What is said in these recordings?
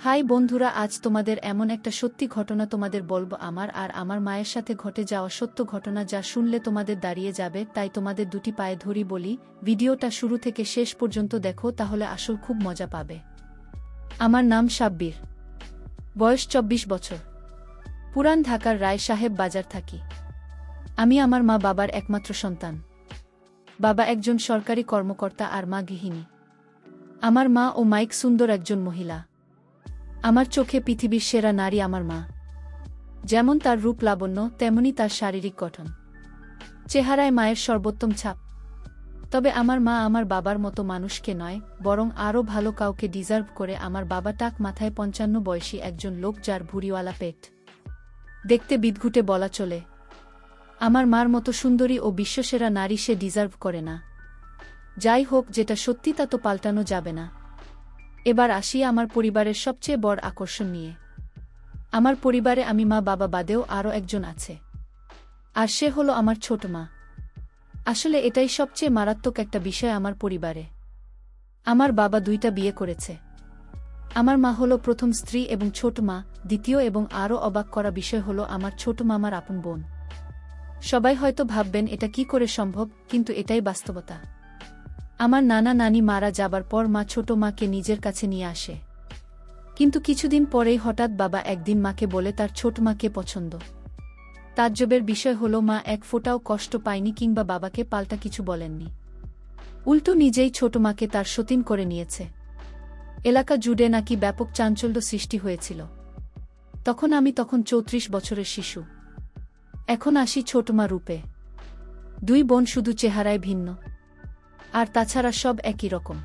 High বন্ধুরা, আজ তোমাদের এমন একটা সত্যি ঘটনা তোমাদের বলবো, আমার আর আমার মায়ের সাথে ঘটে যাওয়া সত্য ঘটনা, যা শুনলে তোমাদের দাঁড়িয়ে যাবে। তাই তোমাদের দুটি পায়ে ধরি বলি, ভিডিওটা শুরু থেকে শেষ পর্যন্ত দেখো, তাহলে আসল খুব মজা পাবে। আমার নাম সাব্বির, বয়স 24 বছর, পুরান ঢাকার রায় সাহেব বাজার থাকি। আমি আমার মা বাবার একমাত্র সন্তান। বাবা একজন সরকারি কর্মকর্তা আর মা গৃহিণী। আমার মা ও মাইক সুন্দর একজন মহিলা। আমার চোখে পৃথিবীর সেরা নারী আমার মা। যেমন তার রূপ লাবণ্য, তেমনি তার শারীরিক গঠন। চেহারায় মায়ের সর্বোত্তম ছাপ। তবে আমার মা আমার বাবার মতো মানুষকে নয়, বরং আরও ভালো কাউকে ডিজার্ভ করে। আমার বাবা টাক মাথায় 55 বয়সী একজন লোক, যার ভুঁড়িওয়ালা পেট, দেখতে বিদঘুটে বলা চলে। আমার মার মতো সুন্দরী ও বিশ্বসেরা নারী সে ডিজার্ভ করে না। যাই হোক, যেটা সত্যি তা তো পাল্টানো যাবে না। এবার আসি আমার পরিবারের সবচেয়ে বড় আকর্ষণ নিয়ে। আমার পরিবারে আমি মা বাবা বাদেও আরও একজন আছে, আর সে হলো আমার ছোট মা। আসলে এটাই সবচেয়ে মারাত্মক একটা বিষয় আমার পরিবারে। আমার বাবা 2টা বিয়ে করেছে। আমার মা হলো প্রথম স্ত্রী এবং ছোট মা দ্বিতীয়, এবং আরও অবাক করা বিষয় হলো আমার ছোট মামার আপন বোন। সবাই হয়তো ভাববেন এটা কি করে সম্ভব, কিন্তু এটাই বাস্তবতা। আমার নানা নানি মারা যাবার পর মা ছোট মাকে নিজের কাছে নিয়ে আসে। কিন্তু কিছুদিন পরেই হঠাৎ বাবা একদিন মাকে বলে তার ছোট মাকে পছন্দ। তাজ্জবের বিষয় হলো মা এক ফোঁটাও কষ্ট পায়নি কিংবা বাবাকে পাল্টা কিছু বলেননি। উল্টো নিজেই ছোট মাকে তার সতীন করে নিয়েছে। এলাকা জুড়ে নাকি ব্যাপক চাঞ্চল্য সৃষ্টি হয়েছিল। তখন আমি 34 বছরের শিশু। এখন আসি ছোট মা রূপে। 2 বোন, শুধু চেহারায় ভিন্ন, আর তাছাড়া সব একই রকম।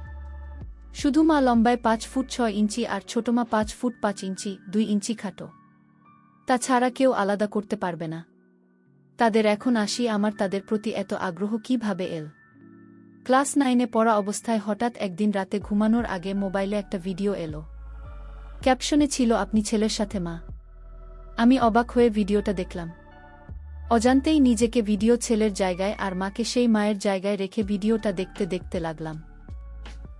শুধু মা লম্বায় 5 ফুট 6 ইঞ্চি আর ছোট মা 5 ফুট 5 ইঞ্চি 2 ইঞ্চি খাটো। তাছাড়া কেউ আলাদা করতে পারবে না তাদের। এখন আসি আমার তাদের প্রতি এত আগ্রহ কিভাবে এল। ক্লাস 9-এ পড়া অবস্থায় হঠাৎ একদিন রাতে ঘুমানোর আগে মোবাইলে একটা ভিডিও এলো। ক্যাপশনে ছিল, আপনি ছেলের সাথে মা। আমি অবাক হয়ে ভিডিওটা দেখলাম। অজান্তেই নিজেকে ভিডিও ছেলের জায়গায় আর মাকে সেই মায়ের জায়গায় রেখে ভিডিওটা দেখতে দেখতে লাগলাম।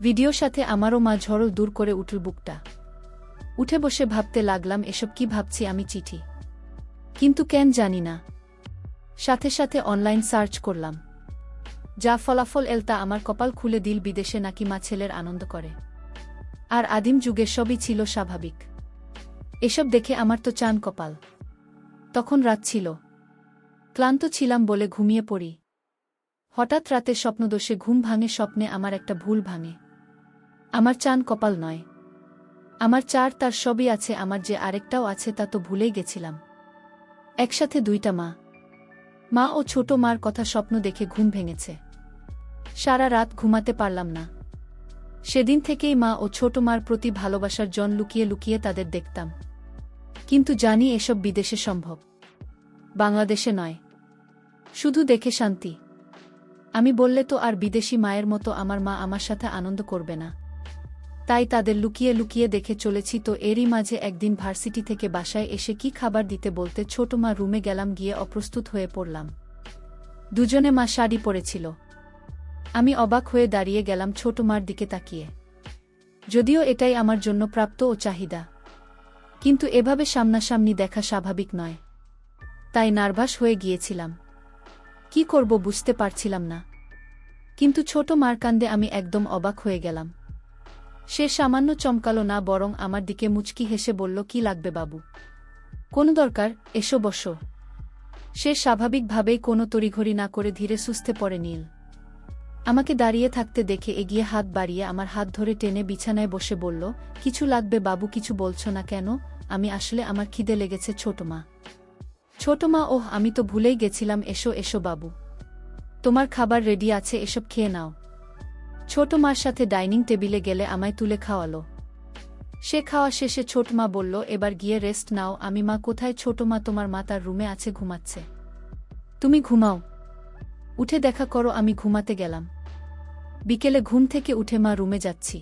ভিডিওর সাথে আমারও মা ঝড় দূর করে উঠল বুকটা। উঠে বসে ভাবতে লাগলাম, এসব কি ভাবছি আমি, চিঠি? কিন্তু কেন জানি না। সাথে সাথে অনলাইন সার্চ করলাম। যা ফলাফল এল তা আমার কপাল খুলে দিল। বিদেশে নাকি মা ছেলের আনন্দ করে, আর আদিম যুগে সবই ছিল স্বাভাবিক। এসব দেখে আমার তো চান কপাল। তখন রাত ছিল, ক্লান্ত ছিলাম বলে ঘুমিয়ে পড়ি। হঠাৎ রাতে স্বপ্নদোষে ঘুম ভাঙে। স্বপ্নে আমার একটা ভুল ভাঙে। আমার চান কপাল নয়, আমার তার সবই আছে। আমার যে আরেকটাও আছে তা তো ভুলেই গেছিলাম। একসাথে 2টা মা। মা ও ছোট মার কথা স্বপ্ন দেখে ঘুম ভেঙেছে। সারা রাত ঘুমাতে পারলাম না। সেদিন থেকেই মা ও ছোট মার প্রতি ভালোবাসার জন লুকিয়ে লুকিয়ে তাদের দেখতাম। কিন্তু জানি এসব বিদেশে সম্ভব, বাংলাদেশে নয়। শুধু দেখে শান্তি। আমি বললে তো আর বিদেশি মায়ের মতো আমার মা আমার সাথে আনন্দ করবে না। তাই তাদের লুকিয়ে লুকিয়ে দেখে চলেছি। তো এরই মাঝে একদিন ভার্সিটি থেকে বাসায় এসে কি খাবার দিতে বলতে ছোট মা রুমে গেলাম। গিয়ে অপ্রস্তুত হয়ে পড়লাম। দুজনে মা শাড়ি পরেছিল। আমি অবাক হয়ে দাঁড়িয়ে গেলাম ছোট মার দিকে তাকিয়ে। যদিও এটাই আমার জন্য প্রাপ্ত ও চাহিদা, কিন্তু এভাবে সামনাসামনি দেখা স্বাভাবিক নয়। তাই নার্ভাস হয়ে গিয়েছিলাম। কি করব বুঝতে পারছিলাম না। কিন্তু ছোট মার কাণ্ডে আমি একদম অবাক হয়ে গেলাম। সে সামান্য চমকালো না, বরং আমার দিকে মুচকি হেসে বলল, কি লাগবে বাবু? কোনো দরকার, এসো বসো। সে স্বাভাবিকভাবেই কোনো তড়িঘড়ি না করে ধীরে সুস্থে পড়ে নীল। আমাকে দাঁড়িয়ে থাকতে দেখে এগিয়ে হাত বাড়িয়ে আমার হাত ধরে টেনে বিছানায় বসে বলল, কিছু লাগবে বাবু? কিছু বলছো না কেন? আমি আসলে আমার খিদে লেগেছে। ছোট মা। ছোট মা, ওহ আমি তো ভুলেই গেছিলাম। এসো এসো বাবু, তোমার খাবার রেডি আছে, এসব খেয়ে নাও। ছোট মার সাথে ডাইনিং টেবিলে গেলে আমায় তুলে খাওয়ালো। সে খাওয়া শেষে ছোট মা বলল, এবার গিয়ে রেস্ট নাও। আমি, মা কোথায়? ছোট মা, তোমার মা তার রুমে আছে, ঘুমাচ্ছে। তুমি ঘুমাও, উঠে দেখা করো। আমি ঘুমাতে গেলাম। বিকেলে ঘুম থেকে উঠে মা রুমে যাচ্ছি।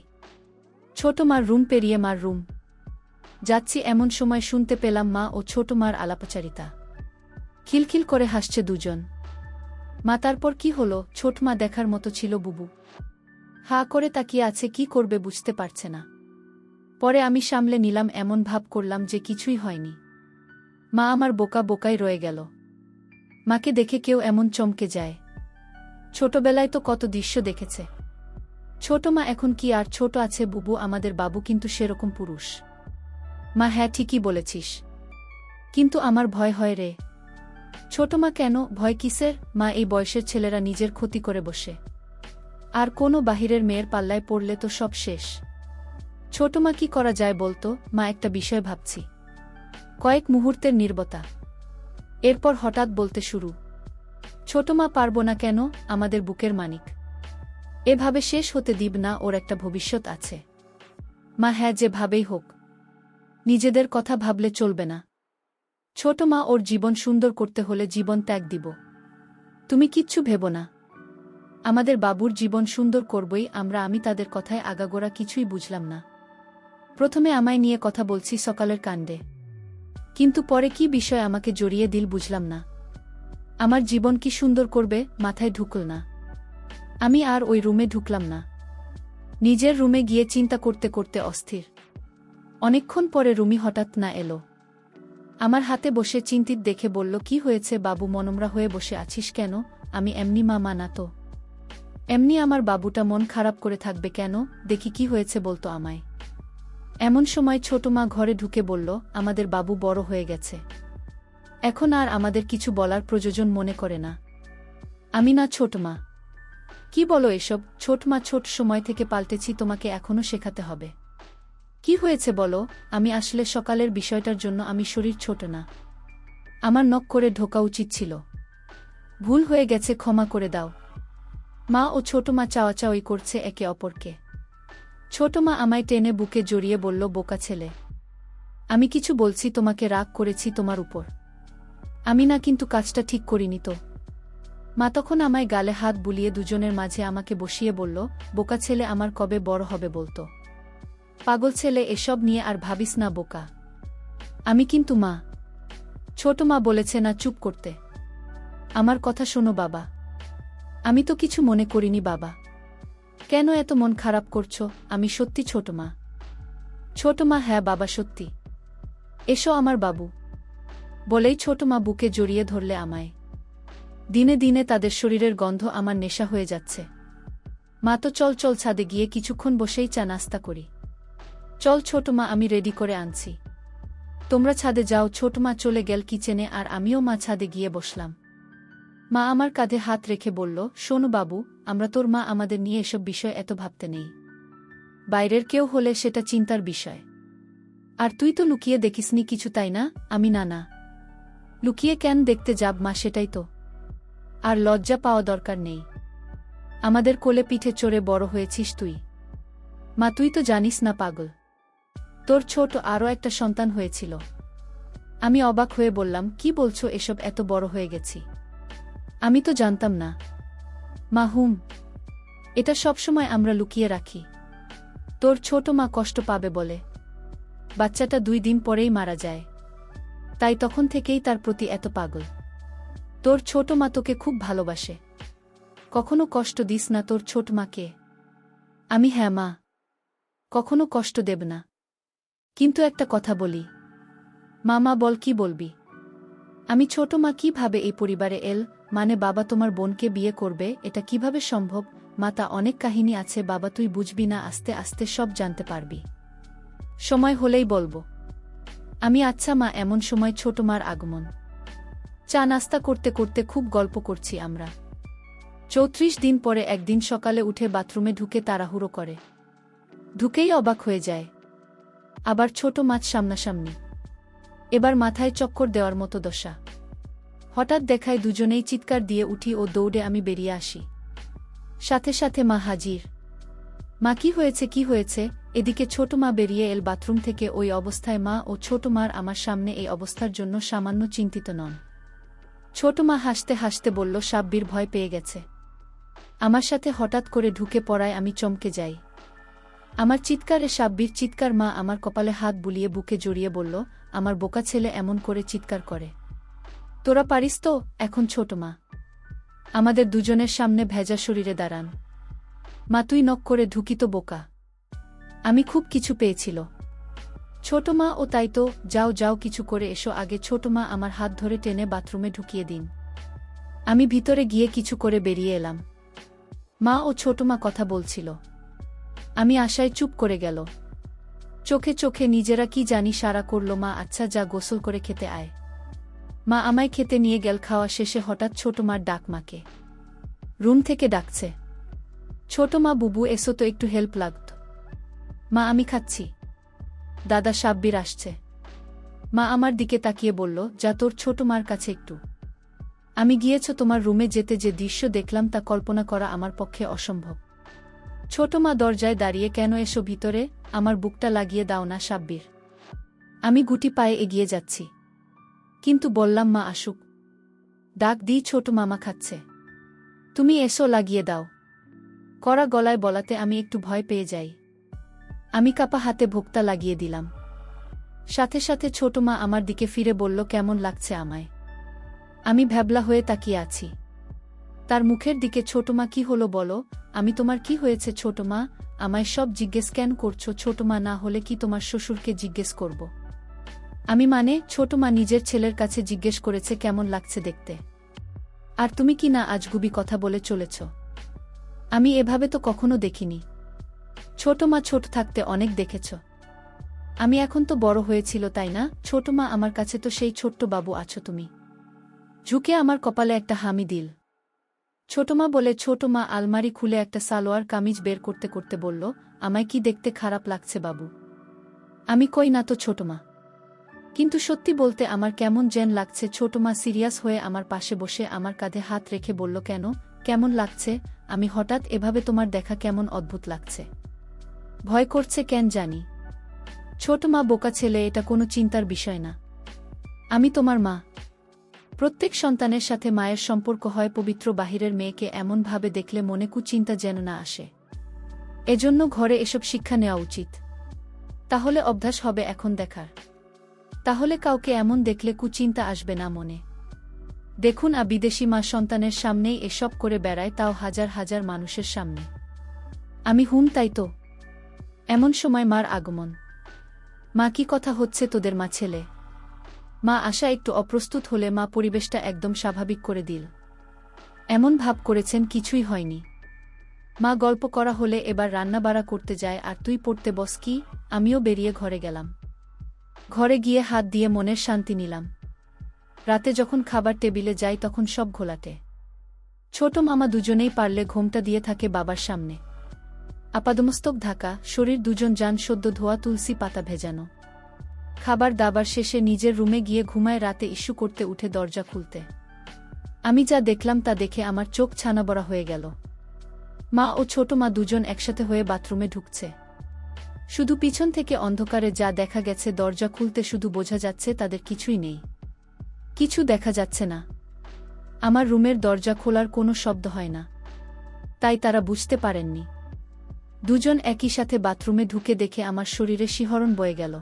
ছোট মার রুম পেরিয়ে মার রুম যাচ্ছি, এমন সময় শুনতে পেলাম মা ও ছোট মার আলাপচারিতা। খিলখিল করে হাসছে দুজন। মা, তারপর কি হলো? ছোট মা দেখার মতো ছিল বুবু। হা করে তাকিয়ে আছে, কি করবে বুঝতে পারছে না। পরে আমি সামলে নিলাম, এমন ভাব করলাম যে কিছুই হয়নি। মা আমার বোকা বোকাই রয়ে গেল। মাকে দেখে কেউ এমন চমকে যায়? ছোটবেলায় তো কত দৃশ্য দেখেছে। ছোট মা এখন কি আর ছোট আছে বুবু, আমাদের বাবু কিন্তু সেরকম পুরুষ। মা হ্যাঁ ঠিকই বলেছিস, কিন্তু আমার ভয় হয় রে। ছোট মা কেন ভয় কিসের? মা এই বয়সের ছেলেরা নিজের ক্ষতি করে বসে, আর কোনো বাহিরের মেয়ের পাল্লায় পড়লে তো সব শেষ। ছোট মা কি করা যায় বলতো? মা একটা বিষয় ভাবছি। কয়েক মুহূর্তের নীরবতা, এরপর হঠাৎ বলতে শুরু, ছোট মা পারবো না কেন? আমাদের বুকের মানিক, এভাবে শেষ হতে দিব না, ওর একটা ভবিষ্যৎ আছে। মা হ্যাঁ, যেভাবেই হোক নিজেদের কথা ভাবলে চলবে না। ছোট মা, ওর জীবন সুন্দর করতে হলে জীবন ত্যাগ দিব। তুমি কিচ্ছু ভেবো না, আমাদের বাবুর জীবন সুন্দর করবই আমরা। আমি তাদের কথায় আগাগোড়া কিছুই বুঝলাম না। প্রথমে আমায় নিয়ে কথা বলছি সকালের কাণ্ডে, কিন্তু পরে কি বিষয় আমাকে জড়িয়ে দিল বুঝলাম না। আমার জীবন কি সুন্দর করবে মাথায় ঢুকল না। আমি আর ওই রুমে ঢুকলাম না। নিজের রুমে গিয়ে চিন্তা করতে করতে অস্থির। অনেকক্ষণ পরে রুমি হঠাৎ না এলো। আমার হাতে বসে চিন্তিত দেখে বলল, কি হয়েছে বাবু, মনমরা হয়ে বসে আছিস কেন? আমি এমনি মা না তো। এমনি। আমার বাবুটা মন খারাপ করে থাকবে কেন? দেখি কি হয়েছে বলতো আমায়। এমন সময় ছোট মা ঘরে ঢুকে বলল, আমাদের বাবু বড় হয়ে গেছে, এখন আর আমাদের কিছু বলার প্রয়োজন মনে করে না। আমি না ছোট মা। কি বলো এসব? ছোট মা ছোট সময় থেকে পাল্টেছি, তোমাকে এখনও শেখাতে হবে। কি হয়েছে বলো? আমি আসলে সকালের বিষয়টার জন্য আমি শরীর ছোট না, আমার নক করে ঢোকা উচিত ছিল। ভুল হয়ে গেছে, ক্ষমা করে দাও। মা ও ছোট মা চাওয়াচাওয়ি করছে একে অপরকে। ছোট মা আমায় টেনে বুকে জড়িয়ে বলল, বোকা ছেলে, আমি কিছু বলছি তোমাকে, রাগ করেছি তোমার উপর। আমি না কিন্তু কাজটা ঠিক করিনি তো। মা তখন আমায় গালে হাত বুলিয়ে দুজনের মাঝে আমাকে বসিয়ে বলল, বোকা ছেলে আমার কবে বড় হবে বলতো? পাগল ছেলে, এসব নিয়ে আর ভাবিস না বোকা। আমি কিন্তু মা। ছোট মা বলেছে না চুপ করতে। আমার কথা শোনো বাবা। আমি তো কিছু মনে করিনি বাবা। কেন এত মন খারাপ করছো? আমি সত্যি ছোট মা। ছোট মা হ্যাঁ বাবা সত্যি। এসো আমার বাবু। বলেই ছোট মা বুকে জড়িয়ে ধরলে আমায়। দিনে দিনে তাদের শরীরের গন্ধ আমার নেশা হয়ে যাচ্ছে। মা তো চল চল ছাদে গিয়ে কিছুক্ষণ বসেই চা নাস্তা করি। চল ছোট মা, আমি রেডি করে আনছি, তোমরা ছাদে যাও। ছোট মা চলে গেল কিচেনে, আর আমিও মা ছাদে গিয়ে বসলাম। মা আমার কাঁধে হাত রেখে বলল, শোনো বাবু, আমরা তোর মা, আমাদের নিয়ে এসব বিষয় এত ভাবতে নেই। বাইরের কেউ হলে সেটা চিন্তার বিষয়। আর তুই তো লুকিয়ে দেখিসনি কিছু, তাই না? আমি না না, লুকিয়ে কেন দেখতে যাব মা, সেটাই তো। আর লজ্জা পাওয়া দরকার নেই। আমাদের কোলে পিঠে চড়ে বড় হয়েছিস তুই। মা তুই তো জানিস না পাগল, তোর ছোট আরও একটা সন্তান হয়েছিল। আমি অবাক হয়ে বললাম, কি বলছো এসব? এত বড় হয়ে গেছি? আমি তো জানতাম না। মা হুম, এটা সবসময় আমরা লুকিয়ে রাখি। তোর ছোট মা কষ্ট পাবে বলে। বাচ্চাটা 2 দিন পরেই মারা যায়, তাই তখন থেকেই তার প্রতি এত পাগল। তোর ছোট মা তোকে খুব ভালোবাসে, কখনো কষ্ট দিস না তোর ছোট মাকে। আমি হ্যাঁ মা, কখনো কষ্ট দেব না। কিন্তু একটা কথা বলি। মামা বল, কি বলবি? আমি ছোট মা কিভাবে এই পরিবারে এল? মানে বাবা তোমার বোনকে বিয়ে করবে, এটা কিভাবে সম্ভব? মা তা অনেক কাহিনী আছে বাবা, তুই বুঝবি না, আস্তে আস্তে সব জানতে পারবি, সময় হলেই বলবো আমি। আচ্ছা মা। এমন সময় ছোট মার আগমন। চা নাস্তা করতে করতে খুব গল্প করছি আমরা। 34 দিন পরে একদিন সকালে উঠে বাথরুমে ঢুকে তাড়াহুড়ো করে, ঢুকেই অবাক হয়ে যায়। আবার ছোট মাছ সামনাসামনি, এবার মাথায় চক্কর দেওয়ার মতো দশা। হঠাৎ দেখায় দুজনেই চিৎকার দিয়ে উঠি ও দৌড়ে আমি বেরিয়ে আসি। সাথে সাথে মা হাজির। মা কি হয়েছে কি হয়েছে? এদিকে ছোট মা বেরিয়ে এল বাথরুম থেকে। ওই অবস্থায় মা ও ছোট মার আমার সামনে, এই অবস্থার জন্য সামান্য চিন্তিত নন। ছোট মা হাসতে হাসতে বলল, সাব্বির ভয় পেয়ে গেছে। আমার সাথে হঠাৎ করে ঢুকে পড়ায় আমি চমকে যাই। আমার চিৎকারে সাব্বির চিৎকার। মা আমার কপালে হাত বুলিয়ে বুকে জড়িয়ে বলল, আমার বোকা ছেলে এমন করে চিৎকার করে, তোরা পারিস তো? এখন ছোট মা আমাদের দুজনের সামনে ভেজা শরীরে দাঁড়ান। মা তুই নক করে ঢুকি তো বোকা। আমি খুব কিছু পেয়েছিল। ছোট মা, ও তাই তো, যাও যাও কিছু করে এসো আগে। ছোট মা আমার হাত ধরে টেনে বাথরুমে ঢুকিয়ে দিন। আমি ভিতরে গিয়ে কিছু করে বেরিয়ে এলাম। মা ও ছোট মা কথা বলছিল। আমি আশায় চুপ করে গেল। চোখে চোখে নিজেরা কি জানি সারা করল। মা, আচ্ছা যা গোসল করে খেতে আয়। মা আমায় খেতে নিয়ে গেল। খাওয়া শেষে হঠাৎ ছোট মার ডাক। মাকে রুম থেকে ডাকছে। ছোট মা, বুবু এসো তো, একটু হেল্প লাগত। মা, আমি খাচ্ছি। দাদা সাব্বির আসছে। মা আমার দিকে তাকিয়ে বলল, যা তোর ছোট মার কাছে একটু। আমি গিয়েছ তোমার রুমে যেতে যে দৃশ্য দেখলাম তা কল্পনা করা আমার পক্ষে অসম্ভব। ছোট মা দরজায় দাঁড়িয়ে, কেন, এসো ভিতরে, আমার বুকটা লাগিয়ে দাও না সাব্বির। আমি গুটি পায়ে এগিয়ে যাচ্ছি, কিন্তু বললাম, মা আসুক। ডাক দিই, ছোট মামা খাচ্ছে, তুমি এসো, লাগিয়ে দাও। কড়া গলায় বলাতে আমি একটু ভয় পেয়ে যাই। আমি কাপা হাতে ভোক্তা লাগিয়ে দিলাম। সাথে সাথে ছোট মা আমার দিকে ফিরে বলল, কেমন লাগছে আমায়? আমি ভ্যাবলা হয়ে তাকিয়ে আছি তার মুখের দিকে। ছোট মা, কি হলো বলো? আমি, তোমার কি হয়েছে ছোট মা? আমায় সব জিজ্ঞেস কেন করছো ছোট মা? না হলে কি তোমার শ্বশুরকে জিজ্ঞেস করব? আমি মানে, ছোট মা নিজের ছেলের কাছে জিজ্ঞেস করেছে কেমন লাগছে দেখতে। আর তুমি কি না আজগুবি কথা বলে চলেছ? আমি এভাবে তো কখনো দেখিনি। ছোট মা, ছোট থাকতে অনেক দেখেছ। আমি এখন তো বড় হয়েছিল, তাই না ছোট মা? আমার কাছে তো সেই ছোট্ট বাবু আছো তুমি। ঝুঁকে আমার কপালে একটা হামি দিল ছোট মা বলে। ছোট মা আলমারি খুলে একটা সালোয়ার কামিজ বের করতে করতে বলল, আমায় কি দেখতে খারাপ লাগছে বাবু? আমি, কই না তো ছোট মা, কিন্তু সত্যি বলতে আমার কেমন যেন লাগছে। ছোট মা সিরিয়াস হয়ে আমার পাশে বসে আমার কাঁধে হাত রেখে বলল, কেন, কেমন লাগছে? আমি, হঠাৎ এভাবে তোমার দেখা কেমন অদ্ভুত লাগছে। ভয় করছে কেন জানি। ছোট মা, বোকা ছেলে, এটা কোনো চিন্তার বিষয় না। আমি তোমার মা। প্রত্যেক সন্তানের সাথে মায়ের সম্পর্ক হয় পবিত্র। বাহিরের মেয়েকে এমনভাবে দেখলে মনে কুচিন্তা যেন না আসে। এজন্য ঘরে এসব শিক্ষা নেওয়া উচিত। তাহলে অভ্যাস হবে এখন দেখার। তাহলে কাউকে এমন দেখলে কুচিন্তা আসবে না মনে। দেখুন, বিদেশি মা সন্তানের সামনেই এসব করে বেড়ায়, তাও হাজার হাজার মানুষের সামনে। আমি, তাই তো। এমন সময় মার আগমন। মা, কি কথা হচ্ছে তোদের মা ছেলে? মা আশা একটু অপ্রস্তুত হলে মা পরিবেশটা একদম স্বাভাবিক করে দিল। এমন ভাব করেছেন কিছুই হয়নি। মা গল্প করা হলে এবার রান্নাবাড়া করতে যায়, আর তুই পড়তে বস। কি? আমিও বেরিয়ে ঘরে গেলাম। ঘরে গিয়ে হাত দিয়ে মনের শান্তি নিলাম। রাতে যখন খাবার টেবিলে যাই তখন সব ঘোলাটে। ছোট মামা দুজনেই পারলে ঘোমটা দিয়ে থাকে বাবার সামনে। আপাদমস্তক ঢাকা, শরীর দুজন যান সদ্য ধোয়া, তুলসী পাতা ভেজানো। খাবার দাবার শেষে নিজের রুমে গিয়ে ঘুমায়। রাতে ইস্যু করতে উঠে দরজা খুলতে আমি যা দেখলাম তা দেখে আমার চোখ ছানাবড়া হয়ে গেল। মা ও ছোট মা দুজন একসাথে হয়ে বাথরুমে ঢুকছে। শুধু পিছন থেকে অন্ধকারে যা দেখা গেছে, দরজা খুলতে শুধু বোঝা যাচ্ছে তাদের কিছুই নেই, কিছু দেখা যাচ্ছে না। আমার রুমের দরজা খোলার কোনো শব্দ হয় না, তাই তারা বুঝতে পারেননি। দুজন একই সাথে বাথরুমে ঢুকে দেখে আমার শরীরে শিহরণ বয়ে গেল।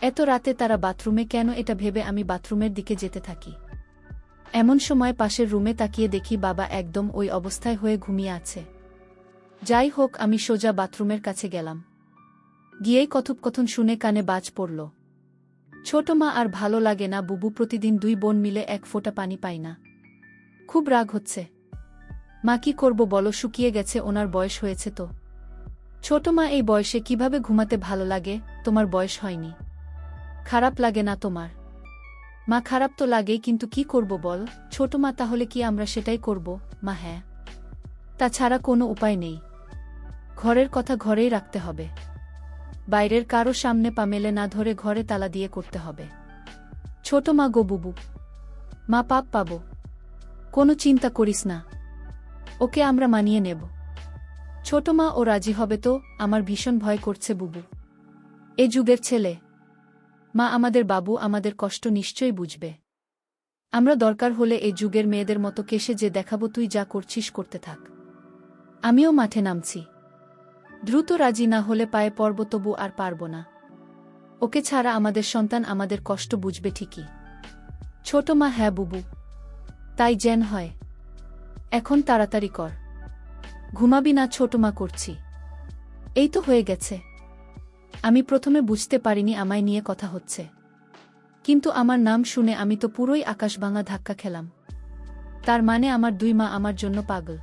এত রাতে তারা বাথরুমে কেন, এটা ভেবে আমি বাথরুমের দিকে যেতে থাকি। এমন সময় পাশের রুমে তাকিয়ে দেখি বাবা একদম ওই অবস্থায় হয়ে ঘুমিয়ে আছে। যাই হোক, আমি সোজা বাথরুমের কাছে গেলাম। গিয়েই কথোপকথন শুনে কানে বাজ পড়ল। ছোট মা, আর ভালো লাগে না বুবু, প্রতিদিন দুই বোন মিলে এক ফোঁটা পানি পাই না, খুব রাগ হচ্ছে। মা, কি করব বলো, শুকিয়ে গেছে, ওনার বয়স হয়েছে তো। ছোট মা, এই বয়সে কিভাবে ঘুমাতে ভালো লাগে? তোমার বয়স হয়নি, খারাপ লাগে না তোমার? মা, খারাপ তো লাগেই, কিন্তু কি করব বল। ছোট মা, তাহলে কি আমরা সেটাই করব? মা, হ্যাঁ, তাছাড়া কোনো উপায় নেই। ঘরের কথা ঘরেই রাখতে হবে, বাইরের কারো সামনে পা মেলে না ধরে ঘরে তালা দিয়ে করতে হবে। ছোট মা, গো বুবু। মা, পাপ পাবো, কোনো চিন্তা করিস না, ওকে আমরা মানিয়ে নেব। ছোট মা, ও রাজি হবে তো? আমার ভীষণ ভয় করছে বুবু, এ যুগের ছেলে। মা, আমাদের বাবু আমাদের কষ্ট নিশ্চয়ই বুঝবে। আমরা দরকার হলে এই যুগের মেয়েদের মতো কেসে যে দেখাবো, তুই যা করছিস করতে থাক, আমিও মাঠে নামছি। দ্রুত রাজি না হলে পায়ে পড়ব, তবু আর পারব না। ওকে ছাড়া আমাদের সন্তান আমাদের কষ্ট বুঝবে ঠিকই। ছোট মা, হ্যাঁ বুবু, তাই যেন হয়। এখন তাড়াতাড়ি কর, ঘুমাবি না? ছোট মা, করছি, এই তো হয়ে গেছে। আমি প্রথমে বুঝতে পারিনি আমায় নিয়ে কথা হচ্ছে, কিন্তু আমার নাম শুনে আমি তো পুরোই আকাশভাঙা ধাক্কা খেলাম। তার মানে আমার 2 মা আমার জন্য পাগল।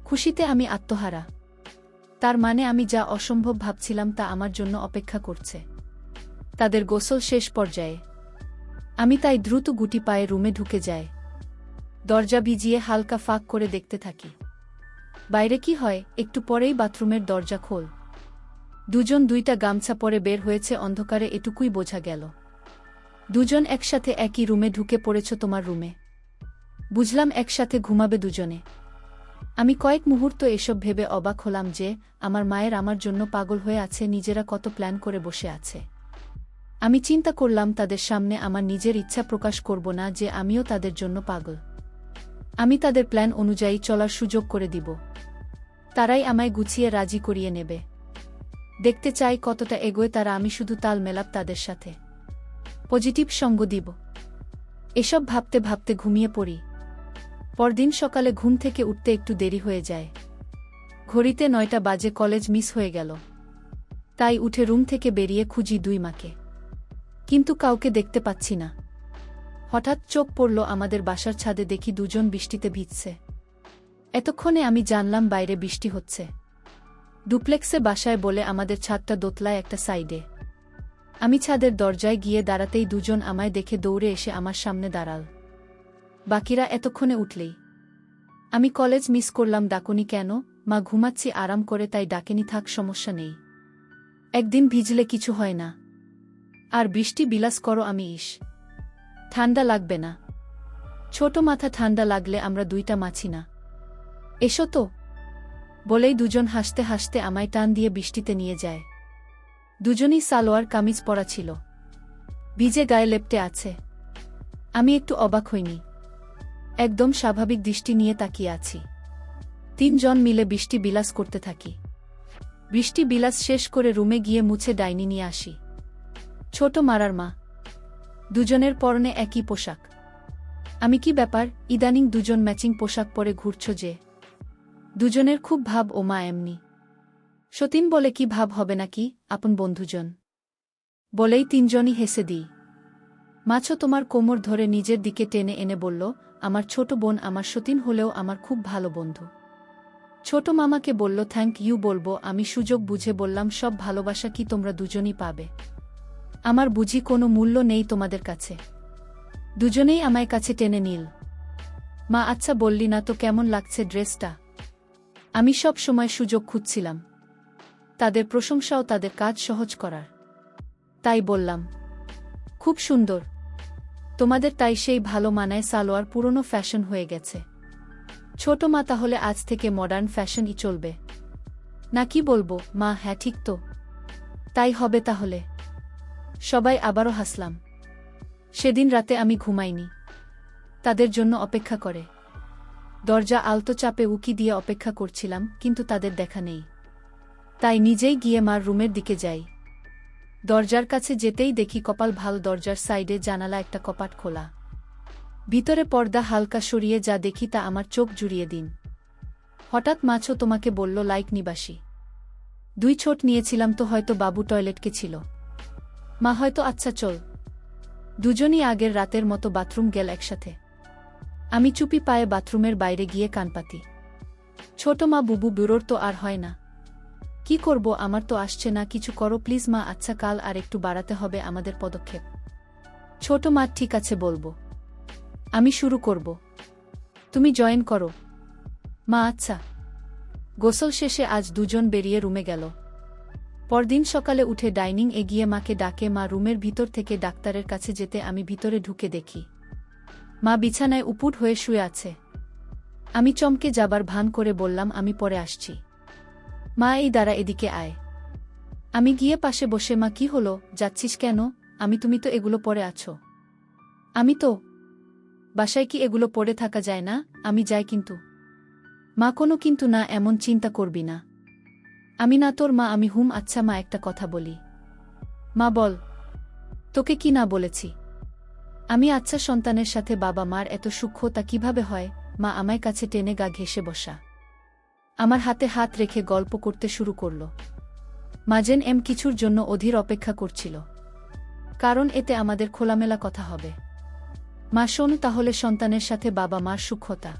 খুশিতে আমি আত্মহারা। তার মানে আমি যা অসম্ভব ভাবছিলাম তা আমার জন্য অপেক্ষা করছে। তাদের গোসল শেষ পর্যায়ে। আমি তাই দ্রুত গুটি পায়ে রুমে ঢুকে যাই। দরজা ভিজিয়ে হালকা ফাঁক করে দেখতে থাকি বাইরে কি হয়। একটু পরেই বাথরুমের দরজা খোল। দুজন 2টা গামছা পরে বের হয়েছে। অন্ধকারে এটুকুই বোঝা গেল, দুজন একসাথে একই রুমে ঢুকে পড়েছ তোমার রুমে। বুঝলাম একসাথে ঘুমাবে দুজনে। আমি কয়েক মুহূর্ত এসব ভেবে অবাক হলাম যে আমার মায়ের আমার জন্য পাগল হয়ে আছে, নিজেরা কত প্ল্যান করে বসে আছে। আমি চিন্তা করলাম তাদের সামনে আমার নিজের ইচ্ছা প্রকাশ করব না যে আমিও তাদের জন্য পাগল। আমি তাদের প্ল্যান অনুযায়ী চলার সুযোগ করে দিব। তারাই আমায় গুছিয়ে রাজি করিয়ে নেবে। দেখতে চাই কতটা এগোয় তারা। আমি শুধু তাল মেলাব তাদের সাথে, পজিটিভ সঙ্গ দিব। এসব ভাবতে ভাবতে ঘুমিয়ে পড়ি। পরদিন সকালে ঘুম থেকে উঠতে একটু দেরি হয়ে যায়। ঘড়িতে 9টা বাজে। কলেজ মিস হয়ে গেল। তাই উঠে রুম থেকে বেরিয়ে খুঁজি 2 মাকে, কিন্তু কাউকে দেখতে পাচ্ছি না। হঠাৎ চোখ পড়ল আমাদের বাসার ছাদে। দেখি দুজন বৃষ্টিতে ভিজছে। এতক্ষণে আমি জানলাম বাইরে বৃষ্টি হচ্ছে। ডুপ্লেক্সে বাসায় বলে আমাদের ছাদটা দোতলায় একটা সাইডে। আমি ছাদের দরজায় গিয়ে দাঁড়াতেই দুজন আমায় দেখে দৌড়ে এসে আমার সামনে দাঁড়াল। বাকিরা এতক্ষণে উঠলেই। আমি কলেজ মিস করলাম, ডাকুনি কেন? মা, ঘুমাচ্ছি আরাম করে, তাই ডাকেনি। থাক, সমস্যা নেই, একদিন ভিজলে কিছু হয় না। আর বৃষ্টি বিলাস করো। আমি ঠান্ডা লাগবে না। ছোট মাথা, ঠান্ডা লাগলে আমরা 2টা মাছি না। এসো তো, বলেই দুজন হাসতে হাসতে আমায় টান দিয়ে বৃষ্টিতে নিয়ে যায়। দুজনই সালোয়ার কামিজ পরা ছিল, ভিজে গায়ে লেপ্টে আছে। আমি একটু অবাক হইনি, একদম স্বাভাবিক দৃষ্টি নিয়ে তাকিয়ে আছি। 3 জন মিলে বৃষ্টি বিলাস করতে থাকি। বৃষ্টি বিলাস শেষ করে রুমে গিয়ে মুছে ডাইনি নিয়ে আসি। ছোট মারার মা। দুজনের পরনে একই পোশাক। আমি কি ব্যাপার, ইদানিং দুজন ম্যাচিং পোশাক পরে ঘুরছ যে? দুজনের খুব ভাব। ও মা, এমনি। সতীন বলে, কি ভাব হবে নাকি, আপন বন্ধুজন। বলেই 3 জনই হেসে দিই। মাছো তোমার কোমর ধরে নিজের দিকে টেনে এনে বলল, আমার ছোট বোন। আমার সতীন হলেও আমার খুব ভালো বন্ধু। ছোট মামাকে বলল থ্যাংক ইউ বলবো। আমি সুযোগ বুঝে বললাম, সব ভালোবাসা কি তোমরা দুজনই পাবে? আমার বুঝি কোনো মূল্য নেই তোমাদের কাছে? দুজনেই আমায় কাছে টেনে নিল। মা, আচ্ছা বললি না তো কেমন লাগছে ড্রেসটা? আমি সব সময় সুযোগ খুঁজছিলাম, তাদের প্রশংসাও তাদের কাজ সহজ করার। তাই বললাম, খুব সুন্দর তোমাদের। তাই সেই ভালো মানায়। সালোয়ার পুরনো ফ্যাশন হয়ে গেছে। ছোট মা, তাহলে আজ থেকে মডার্ন ফ্যাশনই চলবে না কি বলবো? মা, হ্যাঁ ঠিক তো, তাই হবে তাহলে। সবাই আবারও হাসলাম। সেদিন রাতে আমি ঘুমাইনি, তাদের জন্য অপেক্ষা করে। দরজা আলতো চাপে উকি দিয়ে অপেক্ষা করছিলাম, কিন্তু তাদের দেখা নেই। তাই নিজেই গিয়ে মার রুমের দিকে যাই। দরজার কাছে যেতেই দেখি কপাল ভাল, দরজার সাইডে জানালা একটা কপাট খোলা। ভিতরে পর্দা হালকা সরিয়ে যা দেখি তা আমার চোখ জুড়িয়ে দিন। হঠাৎ মাছো তোমাকে বলল লাইক নিবাসী। 2 ছোট নিয়েছিলাম তো, হয়তো বাবু টয়লেটকে ছিল। মা, হয়তো। আচ্ছা চল। দুজনই আগের রাতের মতো বাথরুম গেল একসাথে। আমি চুপি পায়ে বাথরুমের বাইরে গিয়ে কানপাতি। ছোট মা, বুবু বুড়োর তো আর হয় না। কি করব, আমার তো আসছে না। কিছু করো প্লিজ মা। আচ্ছা, কাল আর একটু বাড়াতে হবে আমাদের পদক্ষেপ। ছোট মা, ঠিক আছে বলবো। আমি শুরু করব, তুমি জয়েন করো। মা, আচ্ছা। গোসল শেষে আজ দুজন বেরিয়ে রুমে গেল। পরদিন সকালে উঠে ডাইনিং এগিয়ে মাকে ডাকে। মা রুমের ভিতর থেকে ডাক্তারের কাছে যেতে আমি ভিতরে ঢুকে দেখি মা বিছানায় উপুড় হয়ে শুয়ে আছে। আমি চমকে যাবার ভান করে বললাম, আমি পরে আসছি। মা, এই দাঁড়া, এদিকে আয়। আমি গিয়ে পাশে বসে, মা কি হলো, যাচ্ছিস কেন? তুমি তো এগুলো পরে আছো। আমি তো বাসায়, কি এগুলো পরে থাকা যায় না? আমি যাই কিন্তু। মা, কোনো কিন্তু না, এমন চিন্তা করবি না। আমি না তোর মা। আমি হুম। আচ্ছা মা, একটা কথা বলি। মা, বল। তোকে কি না বলেছি আমি? আচ্ছা, সন্তানের সাথে বাবা মার এত সূক্ষ্ম তা কিভাবে হয়? মা আমায় কাছে টেনে গা ঘেঁষে বসা, আমার হাতে হাত রেখে গল্প করতে শুরু করল। মাজেন কিছুর জন্য অধীর অপেক্ষা করছিল। কারণ এতে আমাদের খোলামেলা কথা হবে। মা শোন, তাহলে সন্তানের সাথে বাবা মার সুখতা,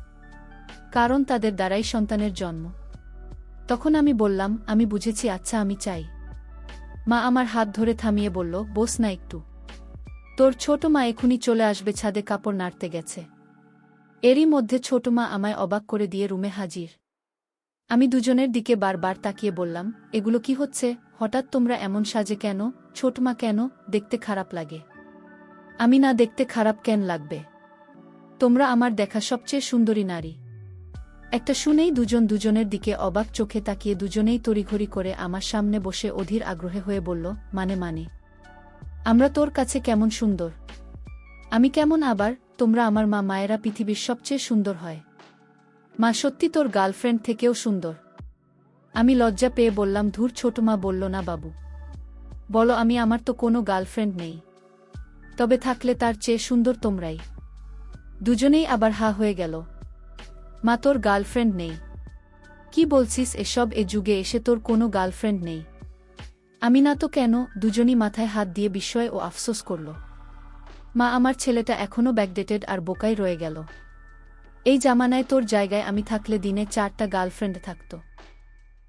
কারণ তাদের দ্বারাই সন্তানের জন্ম। তখন আমি বললাম, আমি বুঝেছি, আচ্ছা আমি চাই। মা আমার হাত ধরে থামিয়ে বলল, বস না একটু, তোর ছোট মা এখুনি চলে আসবে, ছাদে কাপড় নাড়তে গেছে। এরই মধ্যে ছোট মা আমায় অবাক করে দিয়ে রুমে হাজির। আমি দুজনের দিকে বারবার তাকিয়ে বললাম, এগুলো কি হচ্ছে? হঠাৎ তোমরা এমন সাজে কেন? ছোট মা, কেন দেখতে খারাপ লাগে? আমি না দেখতে খারাপ কেন লাগবে? তোমরা আমার দেখা সবচেয়ে সুন্দরী নারী। একটা শুনেই দুজন দুজনের দিকে অবাক চোখে তাকিয়ে দুজনেই তড়িঘড়ি করে আমার সামনে বসে অধীর আগ্রহে হয়ে বলল, মানে আমরা তোর কাছে কেমন সুন্দর? আমি কেমন আবার? তোমরা আমার মা মায়েরা পৃথিবীর সবচেয়ে সুন্দর হয়। মা সত্যি তোর গার্লফ্রেন্ড থেকেও সুন্দর। আমি লজ্জা পেয়ে বললাম, ধুর, ছোট মা বলল না বাবু। বলো, আমার তো কোনো গার্লফ্রেন্ড নেই। তবে থাকলে তার চেয়ে সুন্দর তোমরাই। দুজনেই আবার হা হয়ে গেল। মা, তোর গার্লফ্রেন্ড নেই? কি বলছিস এসব? এ যুগে এসে তোর কোনো গার্লফ্রেন্ড নেই? আমি না তো কেন? দুজনই মাথায় হাত দিয়ে বিস্ময় ও আফসোস করল। মা, আমার ছেলেটা এখনও ব্যাকডেটেড আর বোকাই রয়ে গেল। এই জামানায় তোর জায়গায় আমি থাকলে দিনে 4টা গার্লফ্রেন্ড থাকতো।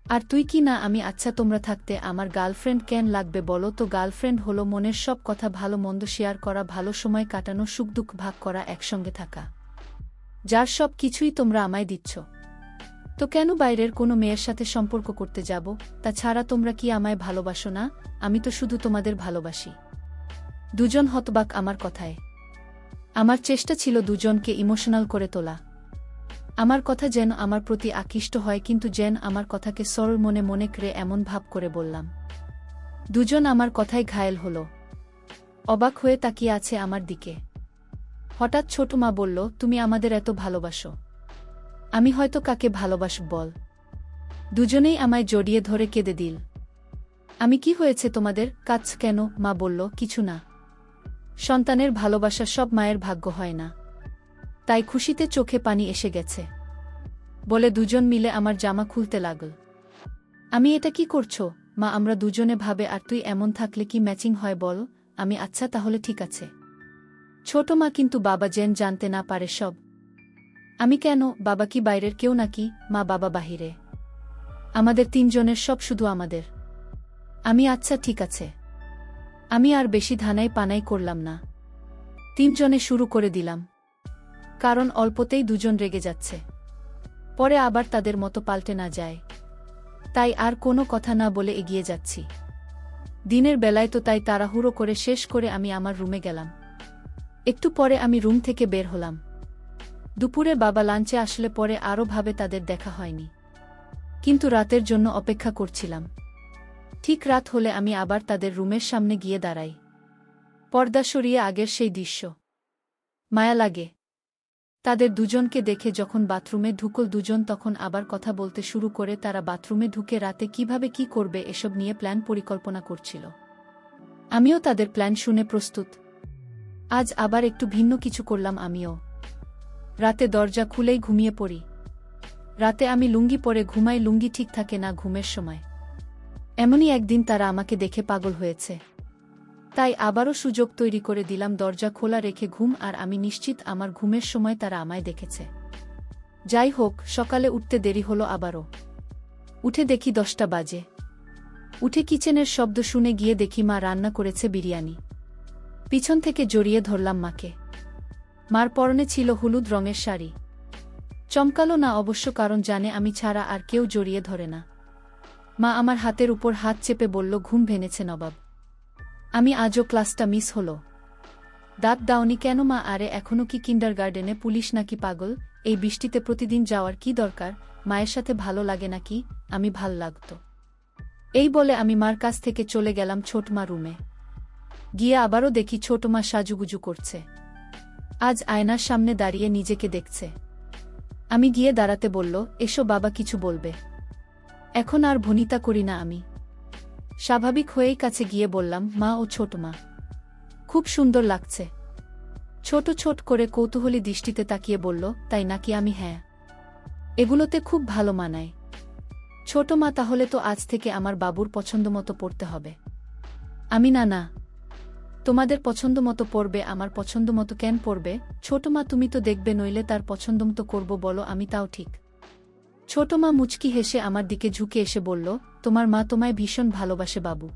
আর তুই কি না আমি? আচ্ছা, তোমরা থাকতে আমার গার্লফ্রেন্ড কেন লাগবে বলো তো? গার্লফ্রেন্ড হলো মনের সব কথা, ভালো মন্দ শেয়ার করা, ভালো সময় কাটানো, সুখ দুঃখ ভাগ করা, একসঙ্গে থাকা, যার সব কিছুই তোমরা আমায় দিচ্ছ। তো কেন বাইরের কোনো মেয়ের সাথে সম্পর্ক করতে যাব? তাছাড়া তোমরা কি আমায় ভালোবাসো না? আমি তো শুধু তোমাদের ভালোবাসি। দুজন হতবাক আমার কথায়। আমার চেষ্টা ছিল দুজনকে ইমোশনাল করে তোলা। আমার কথা যেন আমার প্রতি আকৃষ্ট হয়, কিন্তু যেন আমার কথাকে সরল মনে মনে করে এমন ভাব করে বললাম। দুজন আমার কথায় ঘায়েল হল, অবাক হয়ে তাকিয়ে আছে আমার দিকে। হঠাৎ ছোট মা বলল, তুমি আমাদের এত ভালোবাসো? আমি হয়তো কাকে ভালোবাসব বল? দুজনেই আমায় জড়িয়ে ধরে কেঁদে দিল। আমি কি হয়েছে তোমাদের? কাঁদছ কেন? মা বলল, কিছু না। সন্তানের ভালোবাসা সব মায়ের ভাগ্য হয় না, তাই খুশিতে চোখে পানি এসে গেছে বলে দুজন মিলে আমার জামা খুলতে লাগল। আমি, এটা কি করছো মা? আমরা দুজনে ভাবে, আর তুই এমন থাকলে কি ম্যাচিং হয় বল? আমি, আচ্ছা তাহলে ঠিক আছে। ছোট মা, কিন্তু বাবা যেন জানতে না পারে সব। আমি, কেন? বাবা কি বাইরের কেউ নাকি? মা, বাবা বাহিরে, আমাদের তিনজনের সব শুধু আমাদের। আমি, আচ্ছা ঠিক আছে। আমি আর বেশি ধানাই পানাই করলাম না, তিনজনে শুরু করে দিলাম। কারণ অল্পতেই দুজন রেগে যাচ্ছে, পরে আবার তাদের মতো পাল্টে না যায়। তাই আর কোনো কথা না বলে এগিয়ে যাচ্ছি। দিনের বেলায় তো তাই তাড়াহুড়ো করে শেষ করে আমি আমার রুমে গেলাম। একটু পরে আমি রুম থেকে বের হলাম। দুপুরে বাবা লাঞ্চে আসলে পরে আরও ভাবে তাদের দেখা হয়নি, কিন্তু রাতের জন্য অপেক্ষা করছিলাম। ঠিক রাত হলে আমি আবার তাদের রুমের সামনে গিয়ে দাঁড়াই। পর্দা সরিয়ে আগের সেই দৃশ্য। মায়া লাগে তাদের দুজনকে দেখে। যখন বাথরুমে ঢুকল দুজন, তখন আবার কথা বলতে শুরু করে। তারা বাথরুমে ঢুকে রাতে কিভাবে কি করবে এসব নিয়ে প্ল্যান পরিকল্পনা করছিল। আমিও তাদের প্ল্যান শুনে প্রস্তুত। আজ আবার একটু ভিন্ন কিছু করলাম আমিও। রাতে দরজা খুলেই ঘুমিয়ে পড়ি। রাতে আমি লুঙ্গি পরে ঘুমাই, লুঙ্গি ঠিক থাকে না ঘুমের সময়। এমনই একদিন তারা আমাকে দেখে পাগল হয়েছে, তাই আবারও সুযোগ তৈরি করে দিলাম। দরজা খোলা রেখে ঘুম, আর আমি নিশ্চিত আমার ঘুমের সময় তারা আমায় দেখেছে। যাই হোক, সকালে উঠতে দেরি হলো আবারও। উঠে দেখি 10টা বাজে। উঠে কিচেনের শব্দ শুনে গিয়ে দেখি মা রান্না করেছে বিরিয়ানি। পিছন থেকে জড়িয়ে ধরলাম মাকে। মার পরনে ছিল হলুদ রঙের শাড়ি। চমকালো না অবশ্য, কারণ জানে আমি ছাড়া আর কেউ জড়িয়ে ধরে না। মা আমার হাতের উপর হাত চেপে বলল, ঘুম ভেঙেছে নবাব? আমি, আজও ক্লাসটা মিস হলো। দাঁত দাওনি কেন মা? আরে এখনও কি কিন্ডারগার্ডেনে? পুলিশ নাকি পাগল? এই বৃষ্টিতে প্রতিদিন যাওয়ার কি দরকার? মায়ের সাথে ভালো লাগে নাকি? আমি, ভাল লাগতো। এই বলে আমি মার কাছ থেকে চলে গেলাম ছোট মা রুমে। গিয়ে আবারও দেখি ছোট মা সাজুগুজু করছে। আজ আয়নার সামনে দাঁড়িয়ে নিজেকে দেখছে। আমি গিয়ে দাঁড়াতে বলল, এসো বাবা কিছু বলবে। এখন আর ভনিতা করি না আমি। স্বাভাবিক হয়েই কাছে গিয়ে বললাম, মা ও ছোট মা, খুব সুন্দর লাগছে। ছোট ছোট করে কৌতূহলী দৃষ্টিতে তাকিয়ে বলল, তাই নাকি? আমি, হ্যাঁ, এগুলোতে খুব ভালো মানায়। ছোট মা, তাহলে তো আজ থেকে আমার বাবুর পছন্দমতো পড়তে হবে। আমি না, তোমাদের পছন্দমতো পড়বে, আমার পছন্দমতো কেন পড়বে? ছোট মা, তুমি তো দেখবে, নইলে তার পছন্দমতো করব বলো, আমি তাও ঠিক। ছোট মা মুচকি হেসে আমার দিকে ঝুঁকে এসে বলল, তোমার মা তোমায় ভীষণ ভালোবাসে বাবু।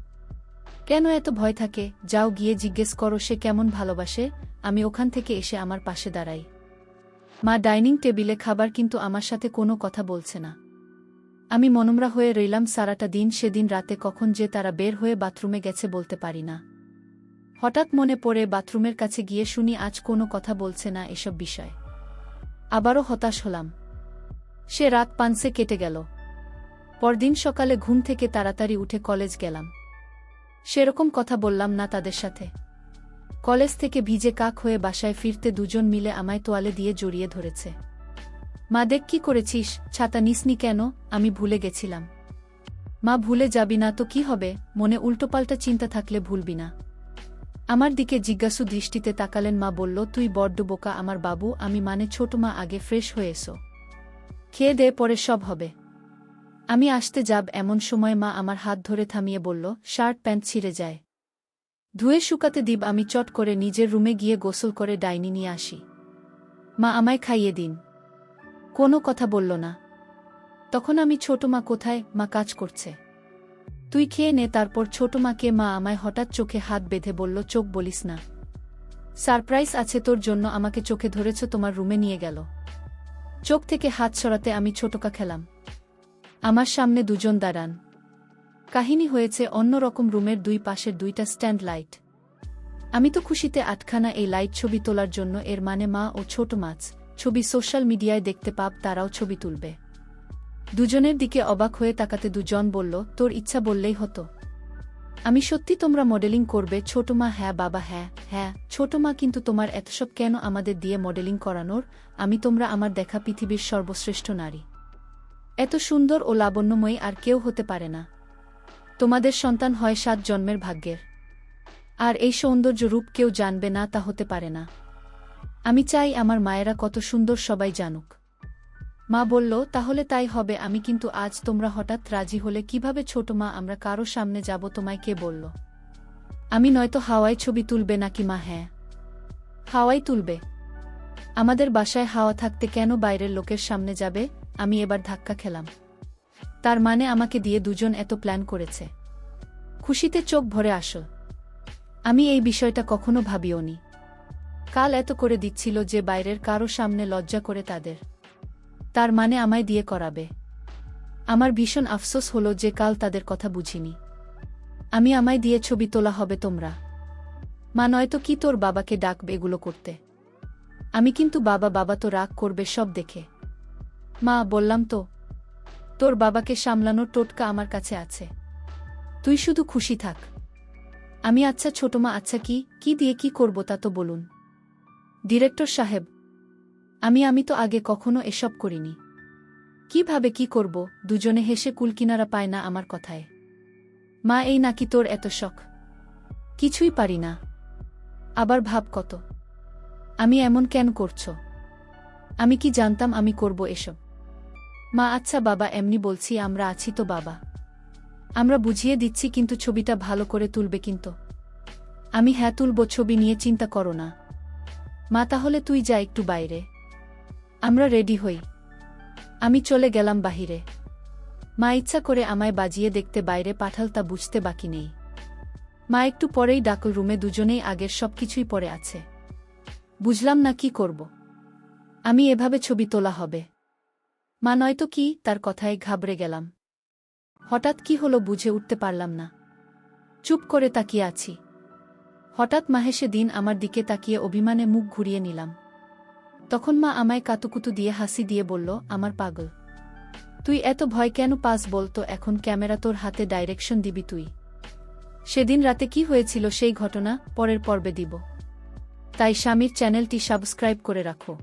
কেন এত ভয় থাকে? যাও গিয়ে জিজ্ঞেস করো সে কেমন ভালোবাসে। আমি ওখান থেকে এসে আমার পাশে দাঁড়াই। মা ডাইনিং টেবিলে খাবার, কিন্তু আমার সাথে কোনো কথা বলছে না। আমি মনমরা হয়ে রইলাম সারাটা দিন। সেদিন রাতে কখন যে তারা বের হয়ে বাথরুমে গেছে বলতে পারি না। হঠাৎ মনে পড়ে বাথরুমের কাছে গিয়ে শুনি আজ কোনো কথা বলছে না এসব বিষয়। আবারও হতাশ হলাম। সে রাত পানসে কেটে গেল। পরদিন সকালে ঘুম থেকে তাড়াতাড়ি উঠে কলেজ গেলাম। সেরকম কথা বললাম না তাদের সাথে। কলেজ থেকে ভিজে কাক হয়ে বাসায় ফিরতে দুজন মিলে আমায় তোয়ালে দিয়ে জড়িয়ে ধরেছে। মা, দেখ কি করেছিস, ছাতা নিসনি কেন? আমি ভুলে গেছিলাম। মা, ভুলে যাবি না তো কি হবে, মনে উল্টোপাল্টা চিন্তা থাকলে ভুলবি না। আমার দিকে জিজ্ঞাসু দৃষ্টিতে তাকালেন মা। বলল, তুই বড্ড বোকা আমার বাবু। আমি মানে ছোট মা, আগে ফ্রেশ হয়ে এসো, খেয়ে দে, পরে সব হবে। আমি আসতে যাব এমন সময় মা আমার হাত ধরে থামিয়ে বলল, শার্ট প্যান্ট ছিঁড়ে যায়, ধুয়ে শুকাতে দিব। আমি চট করে নিজের রুমে গিয়ে গোসল করে ডাইনি নিয়ে আসি। মা, আমায় খাইয়ে দিন। কোনো কথা বলল না। তখন আমি, ছোট মা কোথায়? মা কাজ করছে, তুই খেয়ে নে তারপর ছোট মাকে। মা আমায় হঠাৎ চোখে হাত বেঁধে বলল, চোখ বলিস না, সারপ্রাইজ আছে তোর জন্য। আমাকে চোখে ধরেছ, তোমার রুমে নিয়ে গেল। চোখ থেকে হাত সরাতে আমি ছোটকা খেলাম। আমার সামনে দুজন দাঁড়ান। কাহিনী হয়েছে অন্যরকম। রুমের দুই পাশের দুইটা স্ট্যান্ড লাইট। আমি তো খুশিতে আটখানা। এই লাইট ছবি তোলার জন্য, এর মানে মা ও ছোট মাছ ছবি সোশ্যাল মিডিয়ায় দেখতে পাব, তারাও ছবি তুলবে। দুজনের দিকে অবাক হয়ে তাকাতে দুজন বলল, তোর ইচ্ছা বললেই হতো। আমি, সত্যি তোমরা মডেলিং করবে? ছোট মা, হ্যাঁ বাবা, হ্যাঁ হ্যাঁ। ছোট মা, কিন্তু তোমার এতসব কেন আমাদের দিয়ে মডেলিং করানোর? আমি, তোমরা আমার দেখা পৃথিবীর সর্বশ্রেষ্ঠ নারী। এত সুন্দর ও লাবণ্যময়ী আর কেউ হতে পারে না। তোমাদের সন্তান হয় 7 জন্মের ভাগ্যের। আর এই সৌন্দর্য রূপ কেউ জানবে না, তা হতে পারে না। আমি চাই আমার মায়েরা কত সুন্দর সবাই জানুক। মা বলল, তাহলে তাই হবে। আমি, কিন্তু আজ তোমরা হঠাৎ রাজি হলে কিভাবে? ছোট মা, আমরা কারো সামনে যাব, তোমায় কে বলল? আমি, নয়তো হাওয়ায় ছবি তুলবে নাকি? মা, হ্যাঁ, হাওয়াই তুলবে। আমাদের বাসায় হাওয়া থাকতে কেন বাইরের লোকের সামনে যাবে? আমি এবার ধাক্কা খেলাম। তার মানে আমাকে দিয়ে দুজন এত প্ল্যান করেছে। খুশিতে চোখ ভরে আসল। আমি এই বিষয়টা কখনো ভাবিওনি। কাল এত করে দিচ্ছিল যে বাইরের কারো সামনে লজ্জা করে তাদের। তার মানে আমায় দিয়ে করাবে। আমার ভীষণ আফসোস হলো যে কাল তাদের কথা বুঝিনি। আমি, আমায় দিয়ে ছবি তোলা হবে তোমরা? মা, নয়তো কি তোর বাবাকে ডাকবে এগুলো করতে? আমি, কিন্তু বাবা তো রাগ করবে সব দেখে। মা, বললাম তো, তোর বাবাকে সামলানোর টোটকা আমার কাছে আছে। তুই শুধু খুশি থাক। আমি, আচ্ছা ছোট মা, আচ্ছা কি দিয়ে কি করব তা তো বলুন। ডিরেক্টর সাহেব, আমি তো আগে কখনো এসব করিনি। কিভাবে কি করব? দুজনে হেসে কুলকিনারা পায় না আমার কথায়। মা, এই নাকি তোর এত শখ? কিছুই পারি না। আবার ভাব কত। আমি এমন কেন করছো? আমি কি জানতাম আমি করব এসব? মা, আচ্ছা বাবা, এমনি বলছি, আমরা আছি তো বাবা। আমরা বুঝিয়ে দিচ্ছি, কিন্তু ছবিটা ভালো করে তুলবে কিন্তু। আমি, হ্যাঁ তুলব, ছবি নিয়ে চিন্তা করো না। মা, তাহলে তুই যা একটু বাইরে, আমরা রেডি হই। আমি চলে গেলাম বাহিরে। মা ইচ্ছা করে আমায় বাজিয়ে দেখতে বাইরে পাঠাল তা বুঝতে বাকি নেই। মা একটু পরেই ডাকল রুমে। দুজনেই আগের সবকিছুই পড়ে আছে। বুঝলাম না কি করব। আমি, এভাবে ছবি তোলা হবে? মা, নয়তো কি? তার কথায় ঘাবড়ে গেলাম। হঠাৎ কি হলো বুঝে উঠতে পারলাম না। চুপ করে তাকিয়ে আছি। হঠাৎ মাহেশে দিন আমার দিকে তাকিয়ে অভিমানে মুখ ঘুরিয়ে নিলাম। তখন মা আমায় কাতুকুতু দিয়ে হাসি দিয়ে বলল, আমার পাগল, তুই এত ভয় কেন পাস বলতো? এখন ক্যামেরা তোর হাতে, ডাইরেকশন দিবি তুই। সেদিন রাতে কি হয়েছিল সেই ঘটনা পরের পর্বে দিব। তাই স্বামীর চ্যানেলটি সাবস্ক্রাইব করে রাখো।